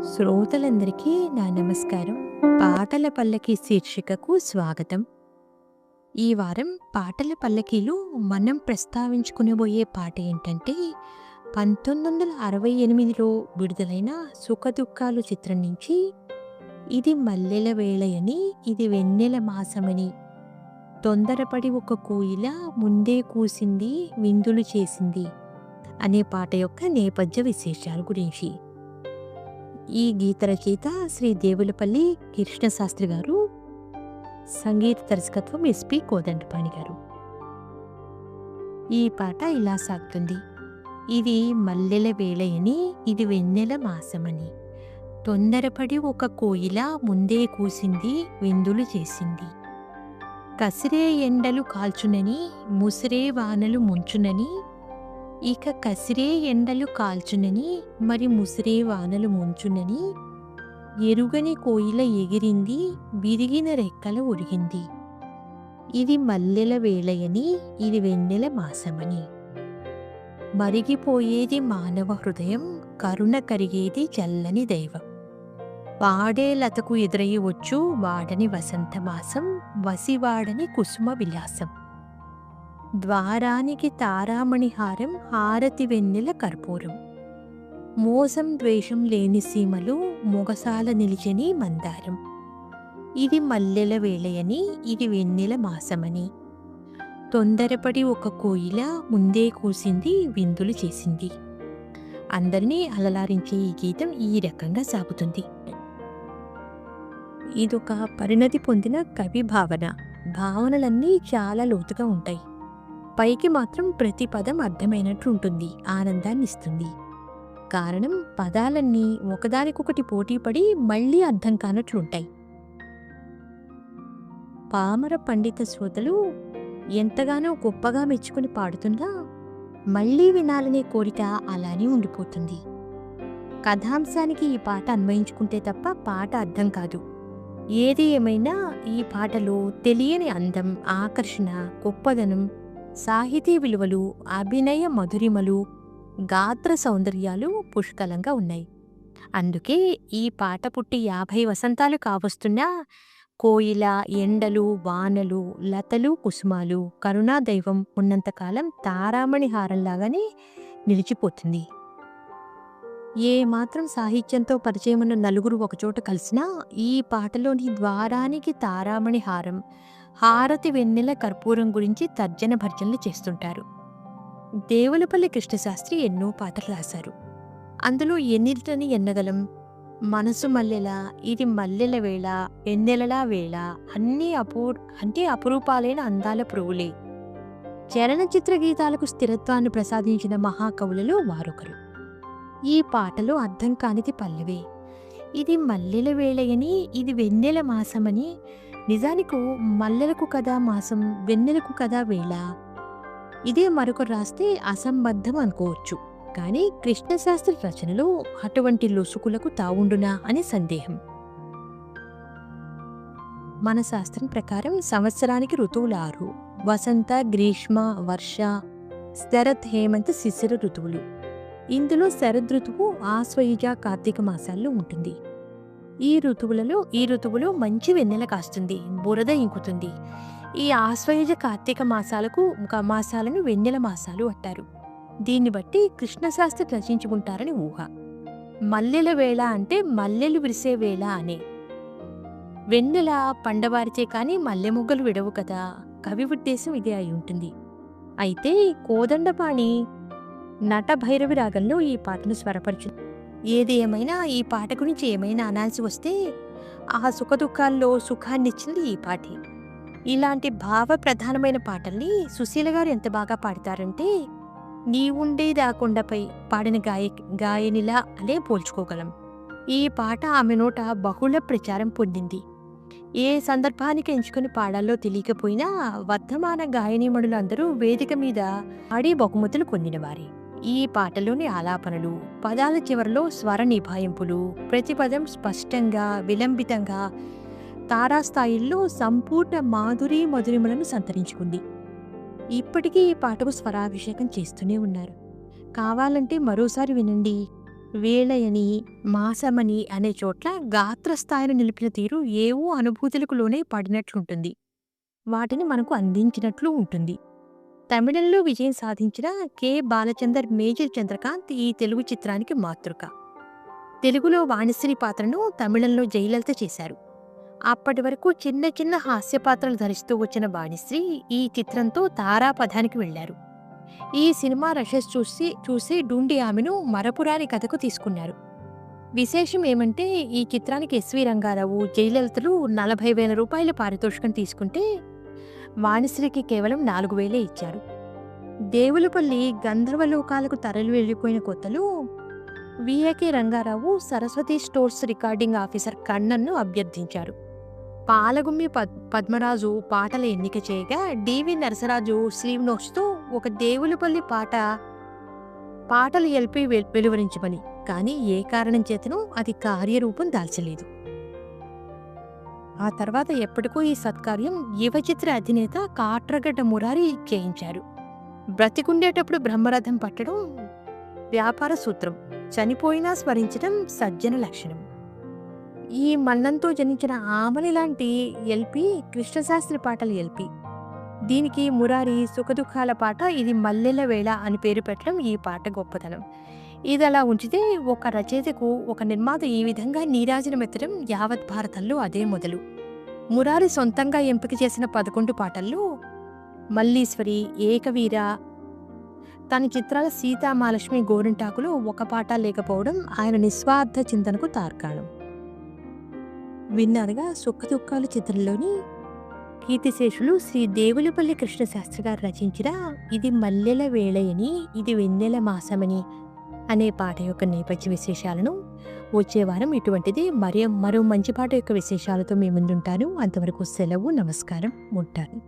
శ్రోతలందరికీ నా నమస్కారం. పాటల పల్లకి శీర్షికకు స్వాగతం. ఈ వారం పాటల పల్లకీలో మనం ప్రస్తావించుకునబోయే పాట ఏంటంటే 1968లో విడుదలైన 'సుఖదుఖాలు' చిత్రం నుంచి 'ఇది మల్లెల వేళయని ఇది వెన్నెల మాసమని తొందరపడి ఒక కోయిల ముందే కూసింది విందులు చేసింది' అనే పాట యొక్క నేపథ్య విశేషాల గురించి. ఈ గీత రచయిత శ్రీ దేవులపల్లి కృష్ణశాస్త్రి గారు, సంగీత దర్శకత్వం ఎస్పి కోదండపాణి గారు. ఈ పాట ఇలా సాగుతుంది. ఇది మల్లెల వేళయని ఇది వెన్నెల మాసమని తొందరపడి ఒక కోయిల ముందే కూసింది విందులు చేసింది. కసిరే ఎండలు కాల్చునని ముసిరే వానలు ముంచునని ఇక కసిరే ఎండలు కాల్చునని మరి ముసిరే వానలు ముంచునని ఎరుగని కోయిల ఎగిరింది విరిగిన రెక్కల ఉరిగింది. ఇది మల్లెల వేళయని ఇది వెన్నెల మాసమని మరిగిపోయేది మానవ హృదయం కరుణ కరిగేది చల్లని దైవం. వాడే లతకు ఎదురయ్యవచ్చు వాడని వసంత మాసం వసివాడని కుసుమ విలాసం. ద్వారానికి తారామణిహారం హారతి వెన్నెల కర్పూరం. మోసం ద్వేషం లేని సీమలు మొగసాల నిలిచని మందారం. ఇది మల్లెల వేళయని ఇది వెన్నెల మాసమని తొందరపడి ఒక కోయిల ముందే కూసింది విందులు చేసింది. అందరినీ అలలారించే ఈ గీతం ఈ రకంగా సాగుతుంది. ఇదొక పరిణతి పొందిన కవి భావన. భావనలన్నీ చాలా లోతుగా ఉంటాయి. పైకి మాత్రం ప్రతి పదం అర్థమైనట్లు ఉంటుంది, ఆనందాన్ని ఇస్తుంది. కారణం పదాలన్నీ ఒకదానికొకటి పోటీపడి మళ్ళీ అర్థం కానట్లుంటాయి. పామర పండిత శ్రోతలు ఎంతగానో గొప్పగా మెచ్చుకుని పాడుతున్నా మళ్ళీ వినాలనే కోరిక అలానే ఉండిపోతుంది. కథాంశానికి ఈ పాట అన్వయించుకుంటే తప్ప పాట అర్థం కాదు. ఏది ఏమైనా ఈ పాటలో తెలియని అందం, ఆకర్షణ, గొప్పదనం, సాహితీ విలువలు, అభినయ మధురిమలు, గాత్ర సౌందర్యాలు పుష్కలంగా ఉన్నాయి. అందుకే ఈ పాట పుట్టి 50 వసంతాలు కావస్తున్నా కోయిల, ఎండలు, వానలు, లతలు, కుసుమాలు, కరుణాదైవం ఉన్నంతకాలం తారామణి హారంలాగానే నిలిచిపోతుంది. ఏ మాత్రం సాహిత్యంతో పరిచయమున్న నలుగురు ఒకచోట కలిసినా ఈ పాటలోని ద్వారానికి తారామణి హారం, హారతి వెన్నెల కర్పూరం గురించి తర్జన భర్జనలు చేస్తుంటారు. దేవులపల్లి కృష్ణశాస్త్రి ఎన్నో పాటలు రాశారు. అందులో ఎన్నిటిని ఎన్నగలం, మనసు మల్లెల, ఇది మల్లెల వేళ, వెన్నెలలా వేళ అన్నీ అపురూపాలైన అందాల పురువులే. చలనచిత్ర గీతాలకు స్థిరత్వాన్ని ప్రసాదించిన మహాకవులలో వారొకరు. ఈ పాటలో అర్థం కానిది పల్లవే. ఇది మల్లెల వేళయని ఇది వెన్నెల మాసమని నిజానికి మల్లెలకు కదా మాసం, వెన్నెలకు కదా వేళ. ఇదే మరొకరు రాస్తే అసంబద్ధం అనుకోవచ్చు. కానీ కృష్ణశాస్త్రి రచనలో అటువంటి లొసుకులకు తావుండునా అని సందేహం. మన శాస్త్రం ప్రకారం సంవత్సరానికి ఋతువులు 6: వసంత, గ్రీష్మ, వర్ష, శరత్, హేమంత, శిశిర ఋతువులు. ఇందులో శరదృతువు ఆశ్వయుజ, కార్తీక మాసాల్లో ఉంటుంది. ఈ ఋతువులో మంచి వెన్నెల కాస్తుంది, బురద ఇంకుతుంది. ఈ ఆశ్వయుజ, కార్తీక మాసాలను వెన్నెల మాసాలు అంటారు. దీన్ని బట్టి కృష్ణశాస్త్రి రచించుకుంటారని ఊహ. మల్లెల వేళ అంటే మల్లెలు విరిసే వేళ అనే. వెన్నెల పండవారితే కానీ మల్లె మొగ్గలు విడవు కదా. కవి ఉద్దేశం ఇదే అయి ఉంటుంది. అయితే కోదండపాణి నటభైరవి రాగంలో ఈ పాటను స్వరపరిచింది. ఏది ఏమైనా ఈ పాట గురించి ఏమైనా అనాల్సి వస్తే ఆ సుఖదుఖాల్లో సుఖాన్నిచ్చినది ఈ పాటే. ఇలాంటి భావ ప్రధానమైన పాటల్ని సుశీల గారు ఎంత బాగా పాడతారంటే నీవుండేది ఆ కొండపై పాడిన గాయనిలా అనే పోల్చుకోగలం. ఈ పాట ఆమె నోట బహుళ ప్రచారం పొందింది. ఏ సందర్భానికి ఎంచుకుని పాడాలో తెలియకపోయినా వర్ధమాన గాయనీమణులు అందరూ వేదిక మీద ఆడి బహుమతులు పొందినవారే. ఈ పాటలోని ఆలాపనలు, పదాల చివరలో స్వర నిభాయింపులు, ప్రతి పదం స్పష్టంగా, విలంబితంగా, తారాస్థాయిల్లో సంపూర్ణ మధురిమలను సంతరించుకుంది. ఇప్పటికీ ఈ పాటకు స్వరాభిషేకం చేస్తూనే ఉన్నారు. కావాలంటే మరోసారి వినండి. వేళయని, మాసమని అనే చోట్ల గాత్రస్థాయిని నిలిపిన తీరు ఏవో అనుభూతులకు లోనే పడినట్లుంటుంది. వాటిని మనకు అందించినట్లు ఉంటుంది. తమిళంలో విజయం సాధించిన కె. బాలచందర్, మేజర్ చంద్రకాంత్ ఈ తెలుగు చిత్రానికి మాతృక. తెలుగులో వాణిశ్రీ పాత్రను తమిళంలో జయలలిత చేశారు. అప్పటి వరకు చిన్న చిన్న హాస్య పాత్రలు ధరిస్తూ వచ్చిన వాణిశ్రీ ఈ చిత్రంతో తారాపథానికి వెళ్లారు. ఈ సినిమా రషెస్ చూసి డుండి ఆమెను మరపురాని కథకు తీసుకున్నారు. విశేషం ఏమంటే ఈ చిత్రానికి ఎస్వి రంగారావు, జయలలితలు 40,000 రూపాయల పారితోషికం తీసుకుంటే వాణిశ్రీకి కేవలం 4,000 ఇచ్చారు. దేవులపల్లి గంధర్వలోకాలకు తరలి వెళ్ళిపోయిన కొత్తలో V A K Rangarao Saraswati stores recording officer కన్నన్ను అభ్యర్థించారు. పాలగుమ్మి పద్మరాజు పాటల ఎన్నిక చేయగా డివి నరసరాజు స్లీవ్ నోట్స్తో ఒక దేవులపల్లి పాటలు ఎల్పి వెలువరించమని. కానీ ఏ కారణం చేతనో అది కార్యరూపం దాల్చలేదు. ఆ తర్వాత ఎప్పటికో ఈ సత్కార్యం యువచిత్ర అధినేత కాట్రగడ్డ మురారి చేయించారు. బ్రతికుండేటప్పుడు బ్రహ్మరథం పట్టడం వ్యాపార సూత్రం, చనిపోయినా స్మరించడం సజ్జన లక్షణం. ఈ మన్నంతో జనించిన ఆమని లాంటి ఎల్పి కృష్ణశాస్త్రి పాటల ఎల్పి. దీనికి మురారి సుఖదుఖాల పాట ఇది మల్లెల వేళ అని పేరు పెట్టడం ఈ పాట గొప్పతనం. ఇది అలా ఉంచితే ఒక రచయితకు ఒక నిర్మాత ఈ విధంగా నీరాజనమెత్తడం యావత్ భారతంలో అదే మొదలు. మురారి సొంతంగా ఎంపిక చేసిన 11 పాటల్లో మల్లీశ్వరి, ఏకవీర, తన చిత్రాల సీతామహాలక్ష్మి, గోరింటాకులో ఒక పాట లేకపోవడం ఆయన నిస్వార్థ చింతనకు తార్కాణం. విన్నారుగా సుఖదుఖాలు చిత్రంలోని కీర్తిశేషులు శ్రీ దేవులపల్లి కృష్ణశాస్త్రి గారు రచించిన ఇది మల్లెల వేళయని, ఇది వెన్నెల మాసమని అనే పాట యొక్క నేపథ్య విశేషాలను వచ్చే వారం ఇటువంటిది మరో మంచి పాట యొక్క విశేషాలతో మీ ముందుంటాను. అంతవరకు సెలవు. నమస్కారం. ఉంటాను.